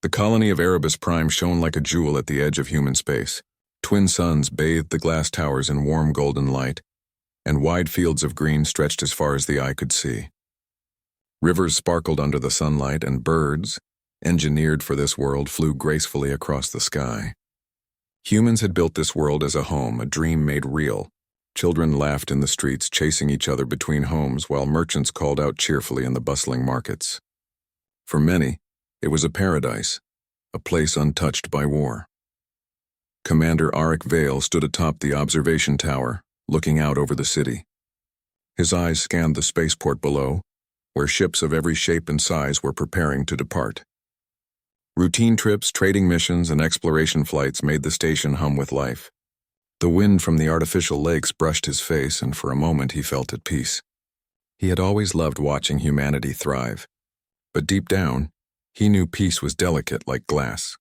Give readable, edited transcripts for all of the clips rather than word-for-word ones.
The colony of Erebus Prime shone like a jewel at the edge of human space. Twin suns bathed the glass towers in warm golden light, and wide fields of green stretched as far as the eye could see. Rivers sparkled under the sunlight, and birds, engineered for this world, flew gracefully across the sky. Humans had built this world as a home, a dream made real. Children laughed in the streets, chasing each other between homes, while merchants called out cheerfully in the bustling markets. For many, it was a paradise, a place untouched by war. Commander Arik Vale stood atop the observation tower, looking out over the city. His eyes scanned the spaceport below, where ships of every shape and size were preparing to depart. Routine trips, trading missions, and exploration flights made the station hum with life. The wind from the artificial lakes brushed his face, and for a moment he felt at peace. He had always loved watching humanity thrive. But deep down, he knew peace was delicate like glass.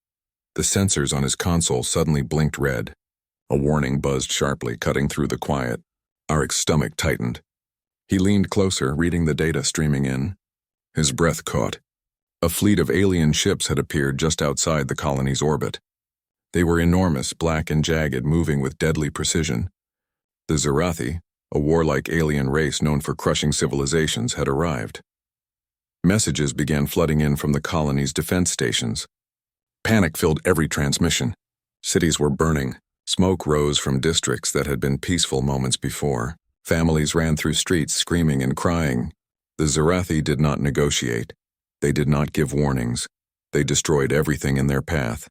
The sensors on his console suddenly blinked red. A warning buzzed sharply, cutting through the quiet. Arik's stomach tightened. He leaned closer, reading the data streaming in. His breath caught. A fleet of alien ships had appeared just outside the colony's orbit. They were enormous, black and jagged, moving with deadly precision. The Zerathi, a warlike alien race known for crushing civilizations, had arrived. Messages began flooding in from the colony's defense stations. Panic filled every transmission. Cities were burning. Smoke rose from districts that had been peaceful moments before. Families ran through streets screaming and crying. The Zerathi did not negotiate. They did not give warnings. They destroyed everything in their path.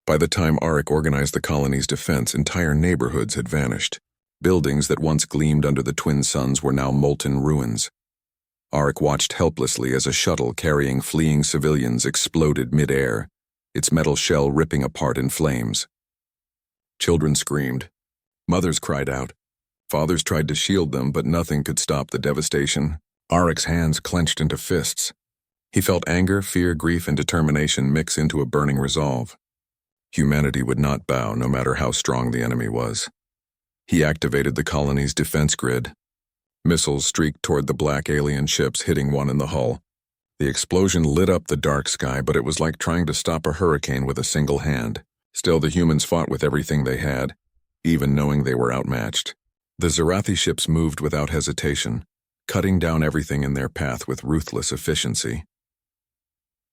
By the time Arik organized the colony's defense, entire neighborhoods had vanished. Buildings that once gleamed under the twin suns were now molten ruins. Arik watched helplessly as a shuttle carrying fleeing civilians exploded mid-air, its metal shell ripping apart in flames. Children screamed. Mothers cried out. Fathers tried to shield them, but nothing could stop the devastation. Arik's hands clenched into fists. He felt anger, fear, grief, and determination mix into a burning resolve. Humanity would not bow, no matter how strong the enemy was. He activated the colony's defense grid. Missiles streaked toward the black alien ships, hitting one in the hull. The explosion lit up the dark sky, but it was like trying to stop a hurricane with a single hand. Still, the humans fought with everything they had, even knowing they were outmatched. The Zerathi ships moved without hesitation, cutting down everything in their path with ruthless efficiency.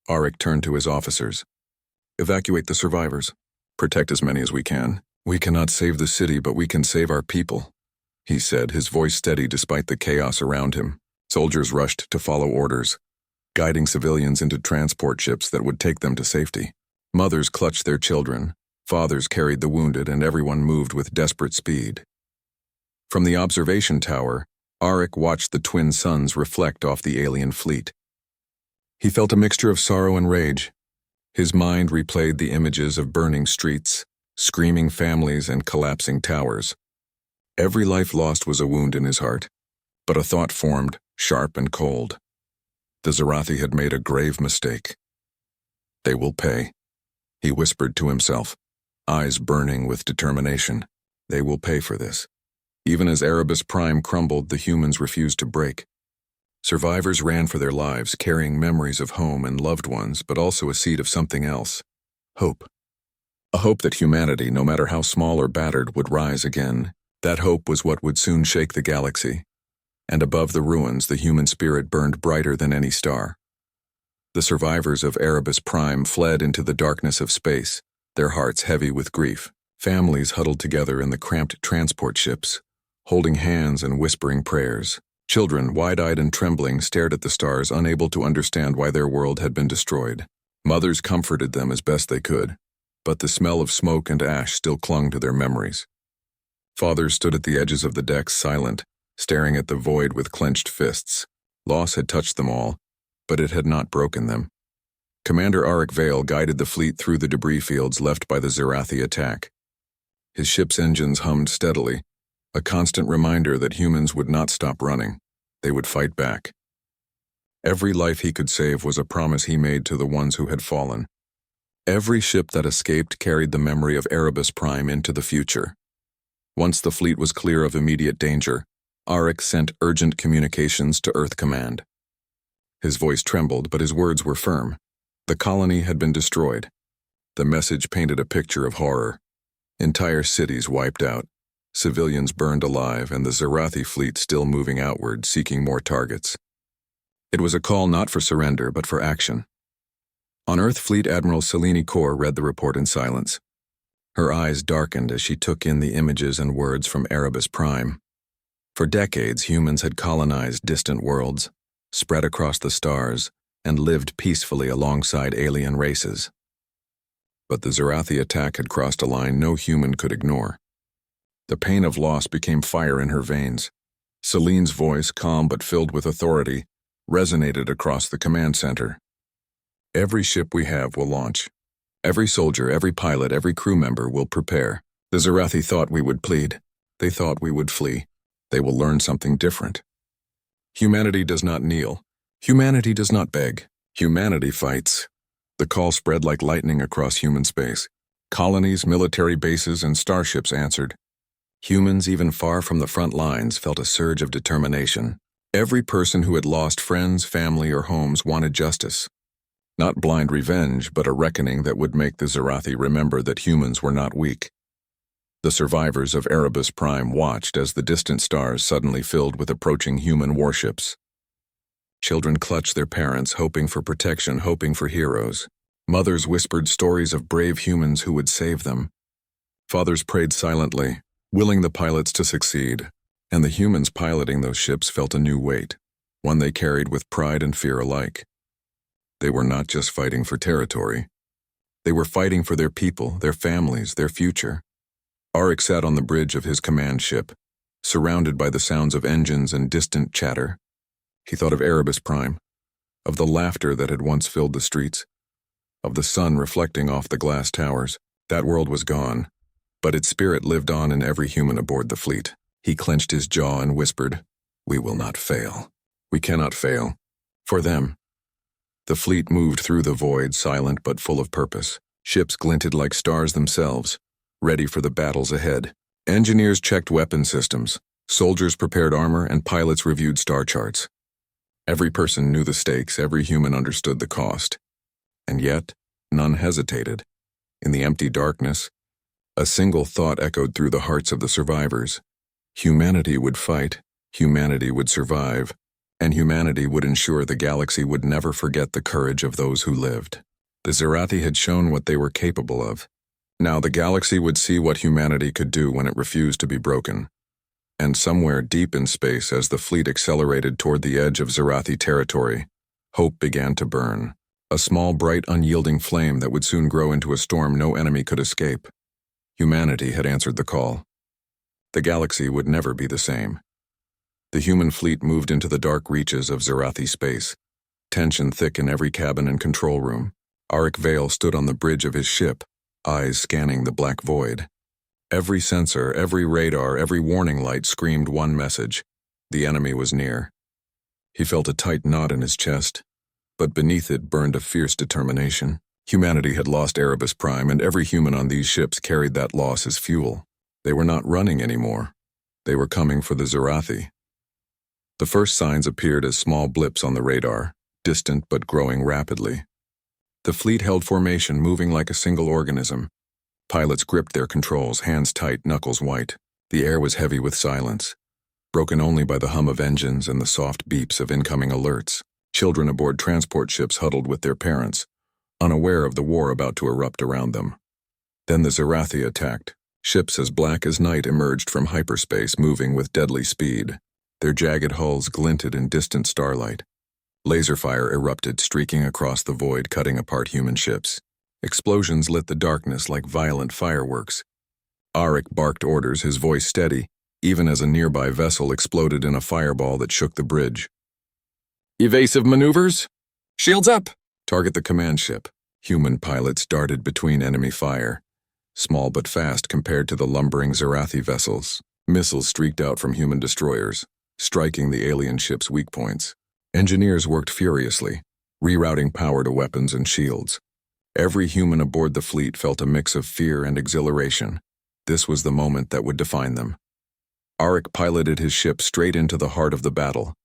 Arik turned to his officers. "Evacuate the survivors. Protect as many as we can. We cannot save the city, but we can save our people," he said, his voice steady despite the chaos around him. Soldiers rushed to follow orders, guiding civilians into transport ships that would take them to safety. Mothers clutched their children, fathers carried the wounded, and everyone moved with desperate speed. From the observation tower, Arik watched the twin suns reflect off the alien fleet. He felt a mixture of sorrow and rage. His mind replayed the images of burning streets, screaming families, and collapsing towers. Every life lost was a wound in his heart, but a thought formed, sharp and cold. The Zerathi had made a grave mistake. They will pay, he whispered to himself, eyes burning with determination. They will pay for this. Even as Erebus Prime crumbled, the humans refused to break. Survivors ran for their lives, carrying memories of home and loved ones, but also a seed of something else. Hope. A hope that humanity, no matter how small or battered, would rise again. That hope was what would soon shake the galaxy. And above the ruins, the human spirit burned brighter than any star. The survivors of Erebus Prime fled into the darkness of space, their hearts heavy with grief. Families huddled together in the cramped transport ships, holding hands and whispering prayers. Children, wide-eyed and trembling, stared at the stars, unable to understand why their world had been destroyed. Mothers comforted them as best they could, but the smell of smoke and ash still clung to their memories. Fathers stood at the edges of the decks, silent, staring at the void with clenched fists. Loss had touched them all, but it had not broken them. Commander Arik Vale guided the fleet through the debris fields left by the Zerathi attack. His ship's engines hummed steadily, a constant reminder that humans would not stop running. They would fight back. Every life he could save was a promise he made to the ones who had fallen. Every ship that escaped carried the memory of Erebus Prime into the future. Once the fleet was clear of immediate danger, Arik sent urgent communications to Earth Command. His voice trembled, but his words were firm. The colony had been destroyed. The message painted a picture of horror. Entire cities wiped out, civilians burned alive, and the Zarathi fleet still moving outward, seeking more targets. It was a call not for surrender, but for action. On Earth, Fleet Admiral Selene Kaur read the report in silence. Her eyes darkened as she took in the images and words from Erebus Prime. For decades, humans had colonized distant worlds, spread across the stars, and lived peacefully alongside alien races. But the Zarathi attack had crossed a line no human could ignore. The pain of loss became fire in her veins. Selene's voice, calm but filled with authority, resonated across the command center. Every ship we have will launch. Every soldier, every pilot, every crew member will prepare. The Zarathi thought we would plead. They thought we would flee. They will learn something different. Humanity does not kneel. Humanity does not beg. Humanity fights. The call spread like lightning across human space. Colonies, military bases, and starships answered. Humans, even far from the front lines, felt a surge of determination. Every person who had lost friends, family, or homes wanted justice. Not blind revenge, but a reckoning that would make the Zarathi remember that humans were not weak. The survivors of Erebus Prime watched as the distant stars suddenly filled with approaching human warships. Children clutched their parents, hoping for protection, hoping for heroes. Mothers whispered stories of brave humans who would save them. Fathers prayed silently, willing the pilots to succeed, and the humans piloting those ships felt a new weight, one they carried with pride and fear alike. They were not just fighting for territory. They were fighting for their people, their families, their future. Auric sat on the bridge of his command ship, surrounded by the sounds of engines and distant chatter. He thought of Erebus Prime, of the laughter that had once filled the streets, of the sun reflecting off the glass towers. That world was gone, but its spirit lived on in every human aboard the fleet. He clenched his jaw and whispered, "We will not fail. We cannot fail. For them." The fleet moved through the void, silent but full of purpose. Ships glinted like stars themselves, ready for the battles ahead. Engineers checked weapon systems, soldiers prepared armor, and pilots reviewed star charts. Every person knew the stakes, every human understood the cost. And yet, none hesitated. In the empty darkness, a single thought echoed through the hearts of the survivors. Humanity would fight, humanity would survive, and humanity would ensure the galaxy would never forget the courage of those who lived. The Zarathi had shown what they were capable of. Now the galaxy would see what humanity could do when it refused to be broken. And somewhere deep in space, as the fleet accelerated toward the edge of Zarathi territory, hope began to burn. A small, bright, unyielding flame that would soon grow into a storm no enemy could escape. Humanity had answered the call. The galaxy would never be the same. The human fleet moved into the dark reaches of Zarathi space, tension thick in every cabin and control room. Auric Vale stood on the bridge of his ship, eyes scanning the black void. Every sensor, every radar, every warning light screamed one message: the enemy was near. He felt a tight knot in his chest, but beneath it burned a fierce determination. Humanity had lost Erebus Prime, and every human on these ships carried that loss as fuel. They were not running anymore. They were coming for the Zarathi. The first signs appeared as small blips on the radar, distant but growing rapidly. The fleet held formation, moving like a single organism. Pilots gripped their controls, hands tight, knuckles white. The air was heavy with silence, broken only by the hum of engines and the soft beeps of incoming alerts. Children aboard transport ships huddled with their parents, unaware of the war about to erupt around them. Then the Zarathi attacked. Ships as black as night emerged from hyperspace, moving with deadly speed. Their jagged hulls glinted in distant starlight. Laser fire erupted, streaking across the void, cutting apart human ships. Explosions lit the darkness like violent fireworks. Auric barked orders, his voice steady, even as a nearby vessel exploded in a fireball that shook the bridge. "Evasive maneuvers? Shields up! Target the command ship." Human pilots darted between enemy fire, small but fast compared to the lumbering Zarathi vessels. Missiles streaked out from human destroyers, striking the alien ship's weak points. Engineers worked furiously, rerouting power to weapons and shields. Every human aboard the fleet felt a mix of fear and exhilaration. This was the moment that would define them. Auric piloted his ship straight into the heart of the battle,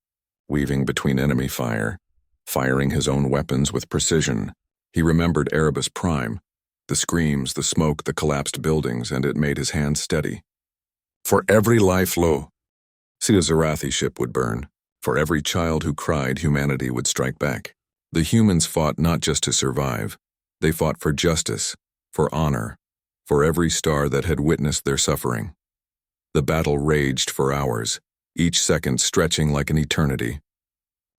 weaving between enemy fire, firing his own weapons with precision. He remembered Erebus Prime, the screams, the smoke, the collapsed buildings, and it made his hands steady. For every life low, see a Zarathi ship would burn. For every child who cried, humanity would strike back. The humans fought not just to survive. They fought for justice, for honor, for every star that had witnessed their suffering. The battle raged for hours, each second stretching like an eternity.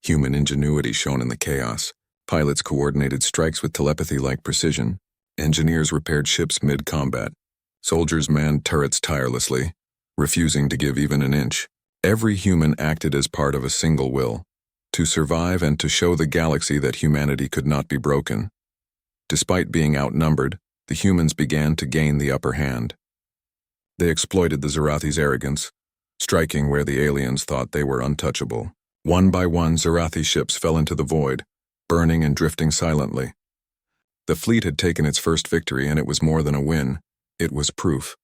Human ingenuity shone in the chaos. Pilots coordinated strikes with telepathy-like precision. Engineers repaired ships mid-combat. Soldiers manned turrets tirelessly, refusing to give even an inch. Every human acted as part of a single will, to survive and to show the galaxy that humanity could not be broken. Despite being outnumbered, the humans began to gain the upper hand. They exploited the Zarathi's arrogance, striking where the aliens thought they were untouchable. One by one, Zarathi ships fell into the void, burning and drifting silently. The fleet had taken its first victory, and it was more than a win. It was proof.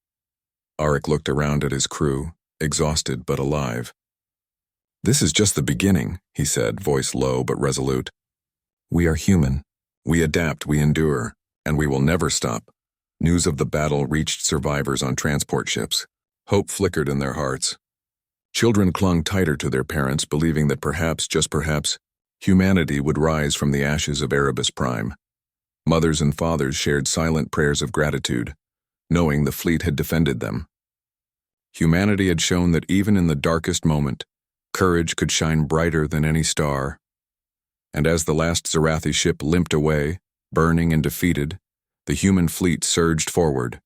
Arik looked around at his crew, exhausted but alive. "This is just the beginning," he said, voice low but resolute. "We are human. We adapt, we endure, and we will never stop." News of the battle reached survivors on transport ships. Hope flickered in their hearts. Children clung tighter to their parents, believing that perhaps, just perhaps, humanity would rise from the ashes of Erebus Prime. Mothers and fathers shared silent prayers of gratitude, knowing the fleet had defended them. Humanity had shown that even in the darkest moment, courage could shine brighter than any star. And as the last Zarathi ship limped away, burning and defeated, the human fleet surged forward.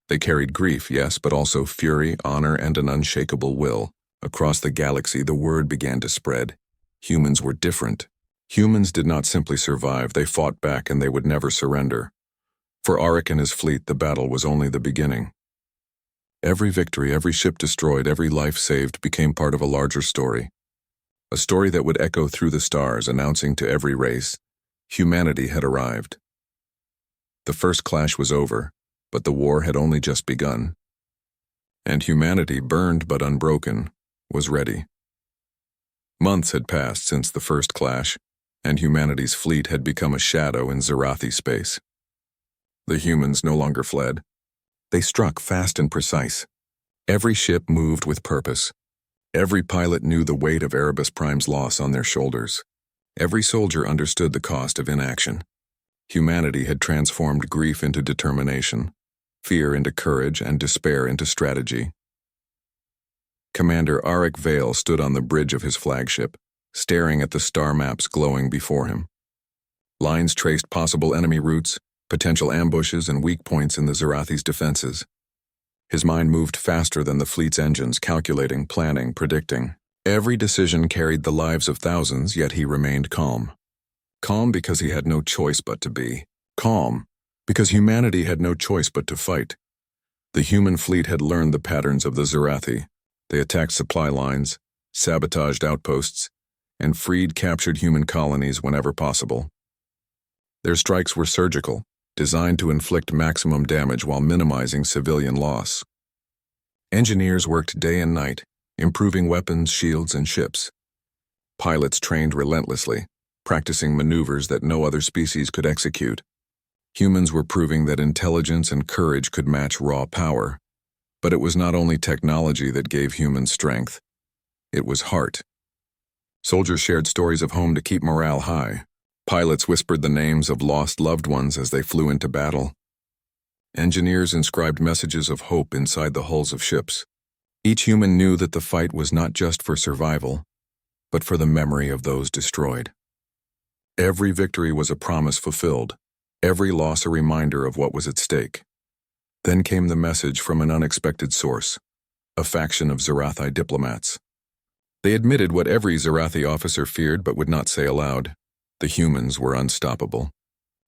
They carried grief, yes, but also fury, honor, and an unshakable will. Across the galaxy, the word began to spread. Humans were different. Humans did not simply survive, they fought back, and they would never surrender. For Arik and his fleet, the battle was only the beginning. Every victory, every ship destroyed, every life saved became part of a larger story. A story that would echo through the stars, announcing to every race, humanity had arrived. The first clash was over, but the war had only just begun. And humanity, burned but unbroken, was ready. Months had passed since the first clash, and humanity's fleet had become a shadow in Zarathi space. The humans no longer fled. They struck fast and precise. Every ship moved with purpose. Every pilot knew the weight of Erebus Prime's loss on their shoulders. Every soldier understood the cost of inaction. Humanity had transformed grief into determination, fear into courage, and despair into strategy. Commander Arik Vale stood on the bridge of his flagship, staring at the star maps glowing before him. Lines traced possible enemy routes, potential ambushes, and weak points in the Zarathi's defenses. His mind moved faster than the fleet's engines, calculating, planning, predicting. Every decision carried the lives of thousands, yet he remained calm. Calm because he had no choice but to be. Calm because humanity had no choice but to fight. The human fleet had learned the patterns of the Zarathi. They attacked supply lines, sabotaged outposts, and freed captured human colonies whenever possible. Their strikes were surgical, designed to inflict maximum damage while minimizing civilian loss. Engineers worked day and night, improving weapons, shields, and ships. Pilots trained relentlessly, practicing maneuvers that no other species could execute. Humans were proving that intelligence and courage could match raw power. But it was not only technology that gave humans strength. It was heart. Soldiers shared stories of home to keep morale high. Pilots whispered the names of lost loved ones as they flew into battle. Engineers inscribed messages of hope inside the hulls of ships. Each human knew that the fight was not just for survival, but for the memory of those destroyed. Every victory was a promise fulfilled, every loss a reminder of what was at stake. Then came the message from an unexpected source, a faction of Zarathi diplomats. They admitted what every Zarathi officer feared but would not say aloud. The humans were unstoppable.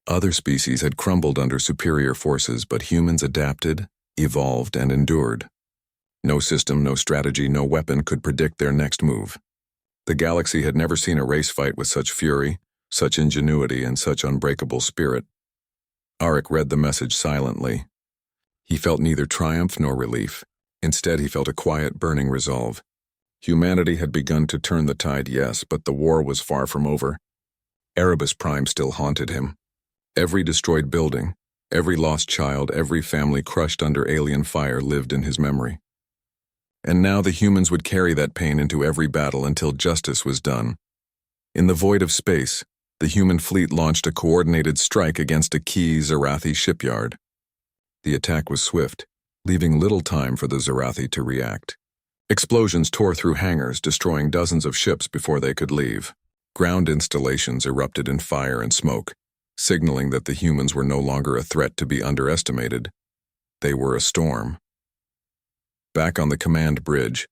Other species had crumbled under superior forces, but humans adapted, evolved, and endured. No system, no strategy, no weapon could predict their next move. The galaxy had never seen a race fight with such fury, such ingenuity, and such unbreakable spirit. Arik read the message silently. He felt neither triumph nor relief. Instead, he felt a quiet, burning resolve. Humanity had begun to turn the tide, yes, but the war was far from over. Erebus Prime still haunted him. Every destroyed building, every lost child, every family crushed under alien fire lived in his memory. And now the humans would carry that pain into every battle until justice was done. In the void of space, the human fleet launched a coordinated strike against a key Zarathi shipyard. The attack was swift, leaving little time for the Zarathi to react. Explosions tore through hangars, destroying dozens of ships before they could leave. Ground installations erupted in fire and smoke, signaling that the humans were no longer a threat to be underestimated. They were a storm. Back on the command bridge,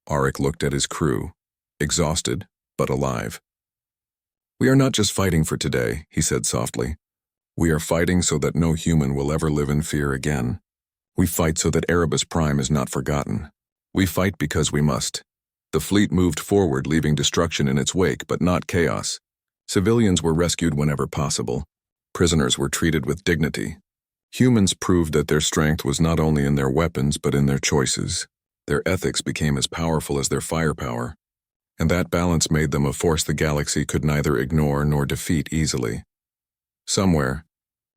Arik looked at his crew, exhausted but alive. "We are not just fighting for today," he said softly. "We are fighting so that no human will ever live in fear again. We fight so that Erebus Prime is not forgotten. We fight because we must." The fleet moved forward, leaving destruction in its wake, but not chaos. Civilians were rescued whenever possible. Prisoners were treated with dignity. Humans proved that their strength was not only in their weapons but in their choices. Their ethics became as powerful as their firepower, and that balance made them a force the galaxy could neither ignore nor defeat easily. Somewhere,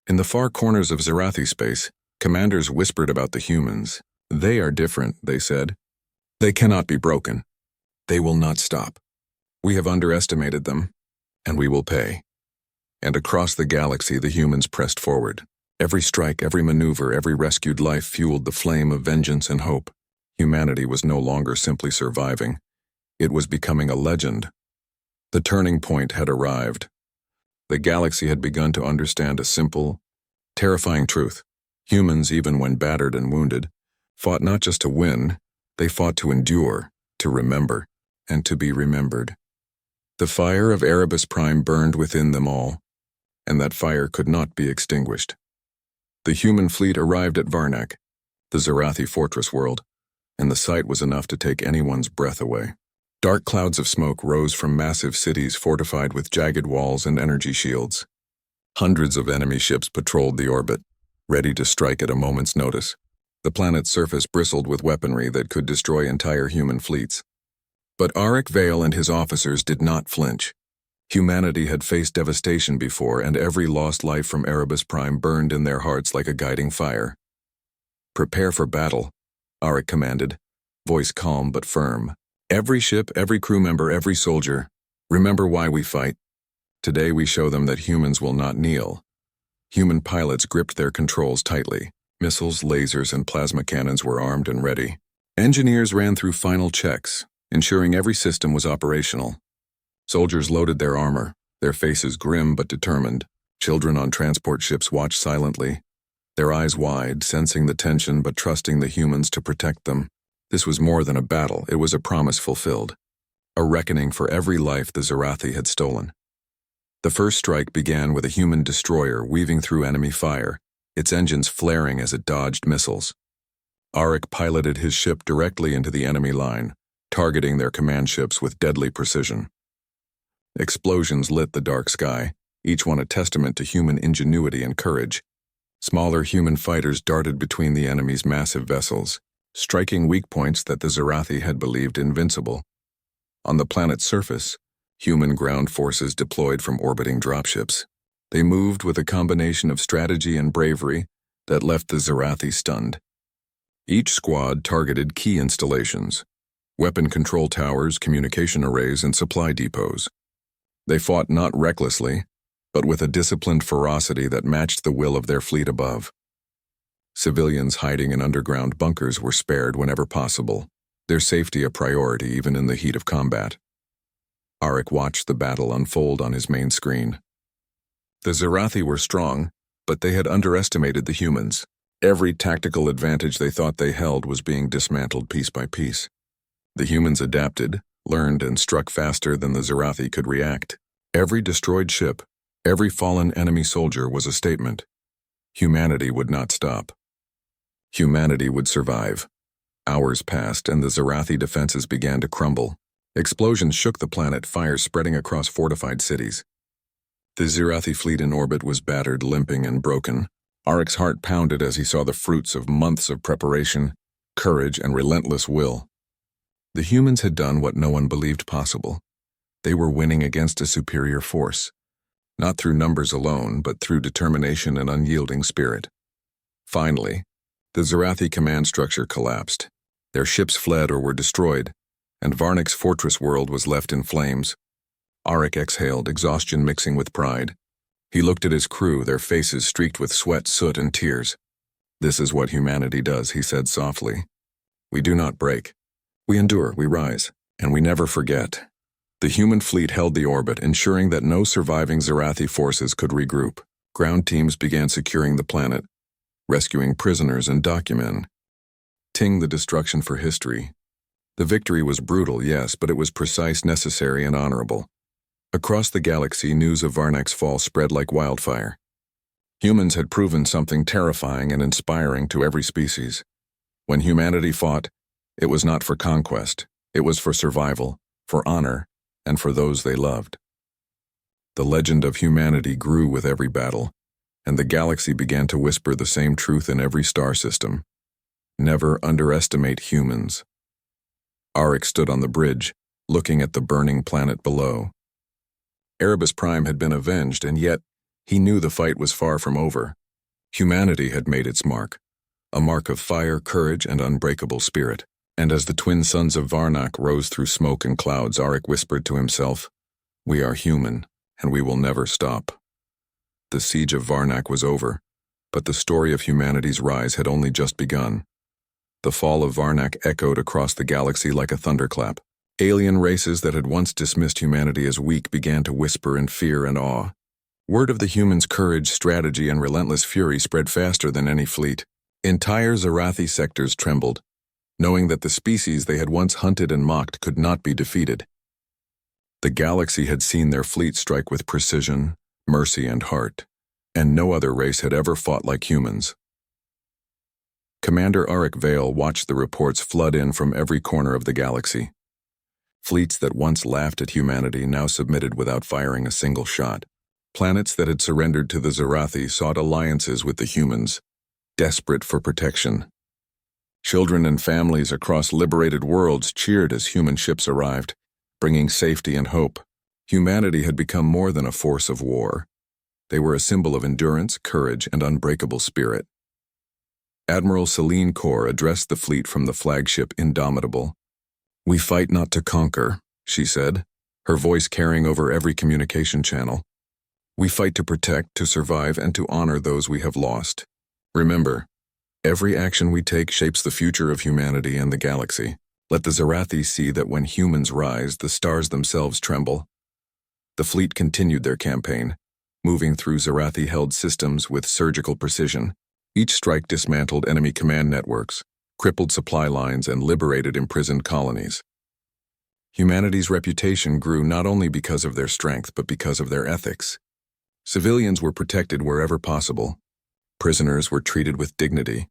in the far corners of Zarathi space, commanders whispered about the humans. "They are different," they said. "They cannot be broken. They will not stop. We have underestimated them, and we will pay." And across the galaxy the humans pressed forward. Every strike, every maneuver, every rescued life fueled the flame of vengeance and hope. Humanity was no longer simply surviving. It was becoming a legend. The turning point had arrived. The galaxy had begun to understand a simple, terrifying truth. Humans, even when battered and wounded, fought not just to win, they fought to endure, to remember, and to be remembered. The fire of Erebus Prime burned within them all, and that fire could not be extinguished. The human fleet arrived at Varnak, the Zarathi fortress world, and the sight was enough to take anyone's breath away. Dark clouds of smoke rose from massive cities fortified with jagged walls and energy shields. Hundreds of enemy ships patrolled the orbit, ready to strike at a moment's notice. The planet's surface bristled with weaponry that could destroy entire human fleets. But Arik Vale and his officers did not flinch. Humanity had faced devastation before, and every lost life from Erebus Prime burned in their hearts like a guiding fire. "Prepare for battle," Arik commanded, voice calm but firm. "Every ship, every crew member, every soldier, remember why we fight. Today we show them that humans will not kneel." Human pilots gripped their controls tightly. Missiles, lasers, and plasma cannons were armed and ready. Engineers ran through final checks, ensuring every system was operational. Soldiers loaded their armor, their faces grim but determined. Children on transport ships watched silently, their eyes wide, sensing the tension but trusting the humans to protect them. This was more than a battle, it was a promise fulfilled. A reckoning for every life the Zarathi had stolen. The first strike began with a human destroyer weaving through enemy fire, its engines flaring as it dodged missiles. Arik piloted his ship directly into the enemy line, targeting their command ships with deadly precision. Explosions lit the dark sky, each one a testament to human ingenuity and courage. Smaller human fighters darted between the enemy's massive vessels, striking weak points that the Zarathi had believed invincible. On the planet's surface, human ground forces deployed from orbiting dropships. They moved with a combination of strategy and bravery that left the Zarathi stunned. Each squad targeted key installations, weapon control towers, communication arrays, and supply depots. They fought not recklessly, but with a disciplined ferocity that matched the will of their fleet above. Civilians hiding in underground bunkers were spared whenever possible, their safety a priority even in the heat of combat. Arik watched the battle unfold on his main screen. The Zarathi were strong, but they had underestimated the humans. Every tactical advantage they thought they held was being dismantled piece by piece. The humans adapted, learned, and struck faster than the Zarathi could react. Every destroyed ship, every fallen enemy soldier was a statement. Humanity would not stop. Humanity would survive. Hours passed and the Zarathi defenses began to crumble. Explosions shook the planet, fires spreading across fortified cities. The Zarathi fleet in orbit was battered, limping, and broken. Arik's heart pounded as he saw the fruits of months of preparation, courage, and relentless will. The humans had done what no one believed possible. They were winning against a superior force. not through numbers alone, but through determination and unyielding spirit. Finally, the Zarathi command structure collapsed. Their ships fled or were destroyed, and Varnak's fortress world was left in flames. Arik exhaled, exhaustion mixing with pride. He looked at his crew, their faces streaked with sweat, soot, and tears. "This is what humanity does," he said softly. "We do not break. We endure, we rise, and we never forget." The human fleet held the orbit, ensuring that no surviving Zarathi forces could regroup. Ground teams began securing the planet, rescuing prisoners and documenting the destruction for history. The victory was brutal, yes, but it was precise, necessary, and honorable. Across the galaxy, news of Varnak's fall spread like wildfire. Humans had proven something terrifying and inspiring to every species. When humanity fought, it was not for conquest, it was for survival, for honor, and for those they loved. The legend of humanity grew with every battle, and the galaxy began to whisper the same truth in every star system. Never underestimate humans. Arik stood on the bridge, looking at the burning planet below. Erebus Prime had been avenged, and yet he knew the fight was far from over. Humanity had made its mark, a mark of fire, courage, and unbreakable spirit. And as the twin sons of Varnak rose through smoke and clouds, Arik whispered to himself, "We are human, and we will never stop." The siege of Varnak was over, but the story of humanity's rise had only just begun. The fall of Varnak echoed across the galaxy like a thunderclap. Alien races that had once dismissed humanity as weak began to whisper in fear and awe. Word of the humans' courage, strategy, and relentless fury spread faster than any fleet. Entire Zarathi sectors trembled, knowing that the species they had once hunted and mocked could not be defeated. The galaxy had seen their fleet strike with precision, mercy, and heart, and no other race had ever fought like humans. Commander Arik Vale watched the reports flood in from every corner of the galaxy. Fleets that once laughed at humanity now submitted without firing a single shot. Planets that had surrendered to the Zarathi sought alliances with the humans, desperate for protection. Children and families across liberated worlds cheered as human ships arrived, bringing safety and hope. Humanity had become more than a force of war. They were a symbol of endurance, courage, and unbreakable spirit. Admiral Celine Kor addressed the fleet from the flagship Indomitable. "We fight not to conquer," she said, her voice carrying over every communication channel. "We fight to protect, to survive, and to honor those we have lost. Remember, every action we take shapes the future of humanity and the galaxy. Let the Zarathi see that when humans rise, the stars themselves tremble." The fleet continued their campaign, moving through Zarathi-held systems with surgical precision. Each strike dismantled enemy command networks, crippled supply lines, and liberated imprisoned colonies. Humanity's reputation grew not only because of their strength, but because of their ethics. Civilians were protected wherever possible. Prisoners were treated with dignity.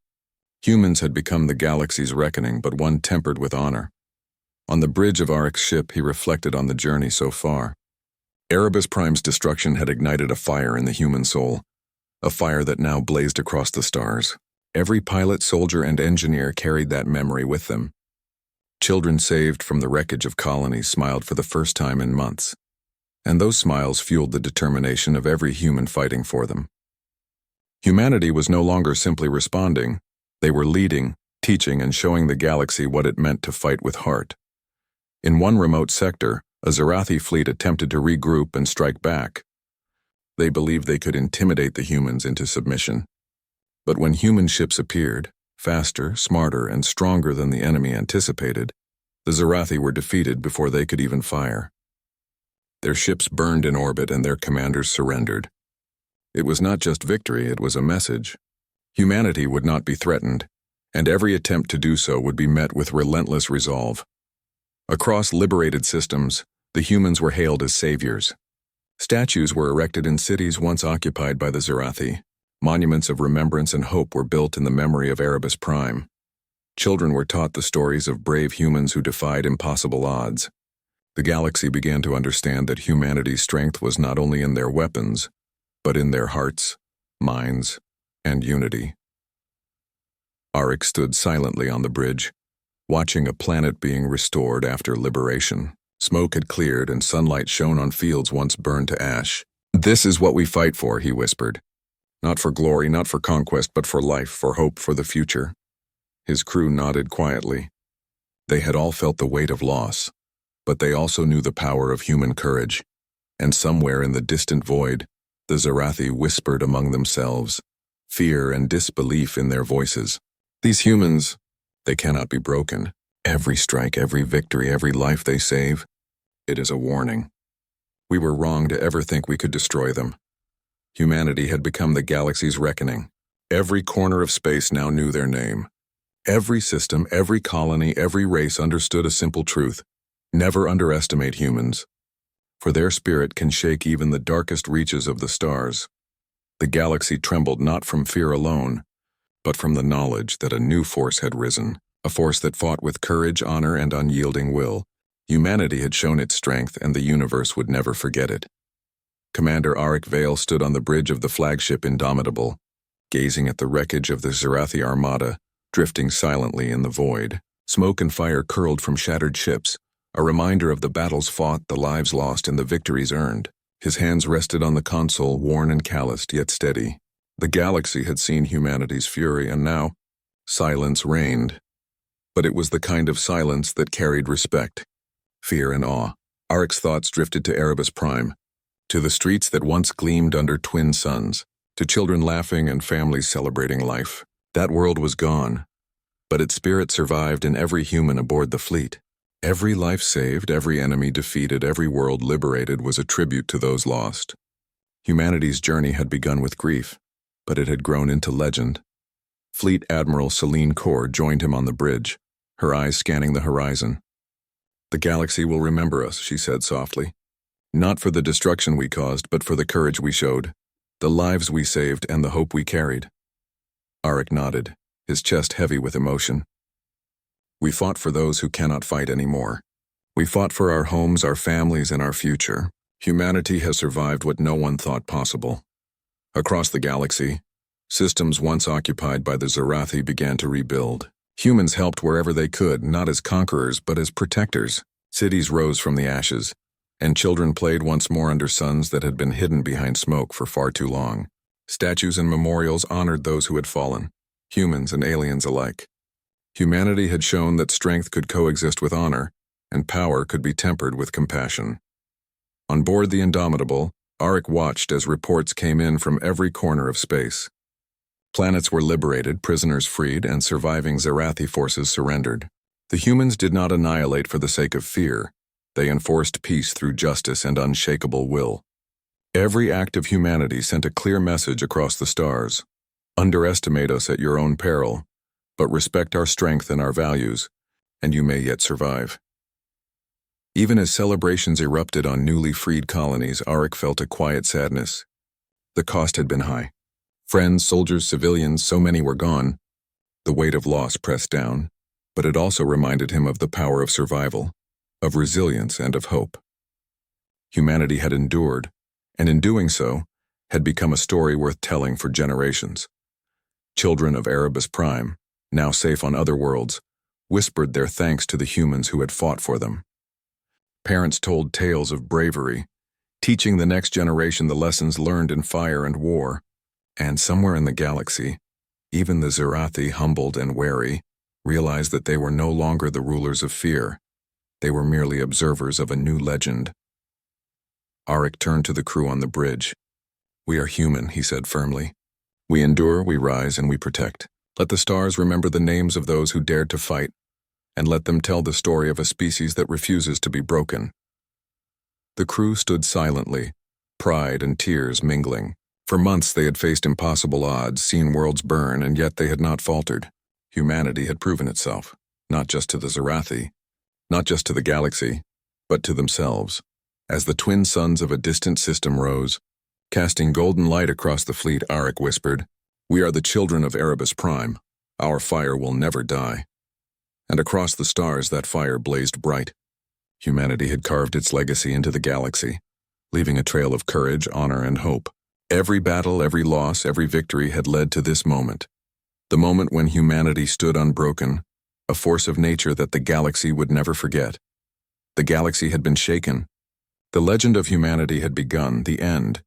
Humans had become the galaxy's reckoning, but one tempered with honor. On the bridge of Arik's ship, he reflected on the journey so far. Erebus Prime's destruction had ignited a fire in the human soul, a fire that now blazed across the stars. Every pilot, soldier, and engineer carried that memory with them. Children saved from the wreckage of colonies smiled for the first time in months, and those smiles fueled the determination of every human fighting for them. Humanity was no longer simply responding. They were leading, teaching, and showing the galaxy what it meant to fight with heart. In one remote sector, a Zarathi fleet attempted to regroup and strike back. They believed they could intimidate the humans into submission. But when human ships appeared, faster, smarter, and stronger than the enemy anticipated, the Zarathi were defeated before they could even fire. Their ships burned in orbit and their commanders surrendered. It was not just victory, it was a message. Humanity would not be threatened, and every attempt to do so would be met with relentless resolve. Across liberated systems, the humans were hailed as saviors. Statues were erected in cities once occupied by the Zarathi. Monuments of remembrance and hope were built in the memory of Erebus Prime. Children were taught the stories of brave humans who defied impossible odds. The galaxy began to understand that humanity's strength was not only in their weapons, but in their hearts, minds, and unity. Arik stood silently on the bridge, watching a planet being restored after liberation. Smoke had cleared and sunlight shone on fields once burned to ash. This is what we fight for, he whispered. Not for glory, not for conquest, but for life, for hope, for the future. His crew nodded quietly. They had all felt the weight of loss, but they also knew the power of human courage. And somewhere in the distant void, the Zarathi whispered among themselves, fear and disbelief in their voices. These humans, they cannot be broken. Every strike, every victory, every life they save, it is a warning. We were wrong to ever think we could destroy them. Humanity had become the galaxy's reckoning. Every corner of space now knew their name. Every system, every colony, every race understood a simple truth. Never underestimate humans, for their spirit can shake even the darkest reaches of the stars. The galaxy trembled not from fear alone, but from the knowledge that a new force had risen, a force that fought with courage, honor, and unyielding will. Humanity had shown its strength, and the universe would never forget it. Commander Arik Vale stood on the bridge of the flagship Indomitable, gazing at the wreckage of the Zarathi armada, drifting silently in the void. Smoke and fire curled from shattered ships, a reminder of the battles fought, the lives lost, and the victories earned. His hands rested on the console, worn and calloused, yet steady. The galaxy had seen humanity's fury, and now, silence reigned. But it was the kind of silence that carried respect, fear, and awe. Arik's thoughts drifted to Erebus Prime, to the streets that once gleamed under twin suns, to children laughing and families celebrating life. That world was gone, but its spirit survived in every human aboard the fleet. Every life saved, every enemy defeated, every world liberated was a tribute to those lost. Humanity's journey had begun with grief, but it had grown into legend. Fleet Admiral Celine Core joined him on the bridge, her eyes scanning the horizon. "The galaxy will remember us," she said softly. "Not for the destruction we caused, but for the courage we showed, the lives we saved, and the hope we carried." Arik nodded, his chest heavy with emotion. "We fought for those who cannot fight anymore. We fought for our homes, our families, and our future. Humanity has survived what no one thought possible." Across the galaxy, systems once occupied by the Zarathi began to rebuild. Humans helped wherever they could, not as conquerors, but as protectors. Cities rose from the ashes, and children played once more under suns that had been hidden behind smoke for far too long. Statues and memorials honored those who had fallen, humans and aliens alike. Humanity had shown that strength could coexist with honor, and power could be tempered with compassion. On board the Indomitable, Arik watched as reports came in from every corner of space. Planets were liberated, prisoners freed, and surviving Zarathi forces surrendered. The humans did not annihilate for the sake of fear. They enforced peace through justice and unshakable will. Every act of humanity sent a clear message across the stars. Underestimate us at your own peril, but respect our strength and our values, and you may yet survive. Even as celebrations erupted on newly freed colonies, Arik felt a quiet sadness. The cost had been high. Friends, soldiers, civilians, so many were gone. The weight of loss pressed down, but it also reminded him of the power of survival, of resilience, and of hope. Humanity had endured, and in doing so, had become a story worth telling for generations. Children of Erebus Prime, now safe on other worlds, whispered their thanks to the humans who had fought for them. Parents told tales of bravery, teaching the next generation the lessons learned in fire and war. And somewhere in the galaxy, even the Zarathi, humbled and wary, realized that they were no longer the rulers of fear. They were merely observers of a new legend. Arik turned to the crew on the bridge. "We are human," he said firmly. "We endure, we rise, and we protect. Let the stars remember the names of those who dared to fight, and let them tell the story of a species that refuses to be broken." The crew stood silently, pride and tears mingling. For months they had faced impossible odds, seen worlds burn, and yet they had not faltered. Humanity had proven itself, not just to the Zarathi, not just to the galaxy, but to themselves. As the twin suns of a distant system rose, casting golden light across the fleet, Arik whispered, "We are the children of Erebus Prime. Our fire will never die." And across the stars that fire blazed bright. Humanity had carved its legacy into the galaxy, leaving a trail of courage, honor, and hope. Every battle, every loss, every victory had led to this moment. The moment when humanity stood unbroken, a force of nature that the galaxy would never forget. The galaxy had been shaken. The legend of humanity had begun, the end,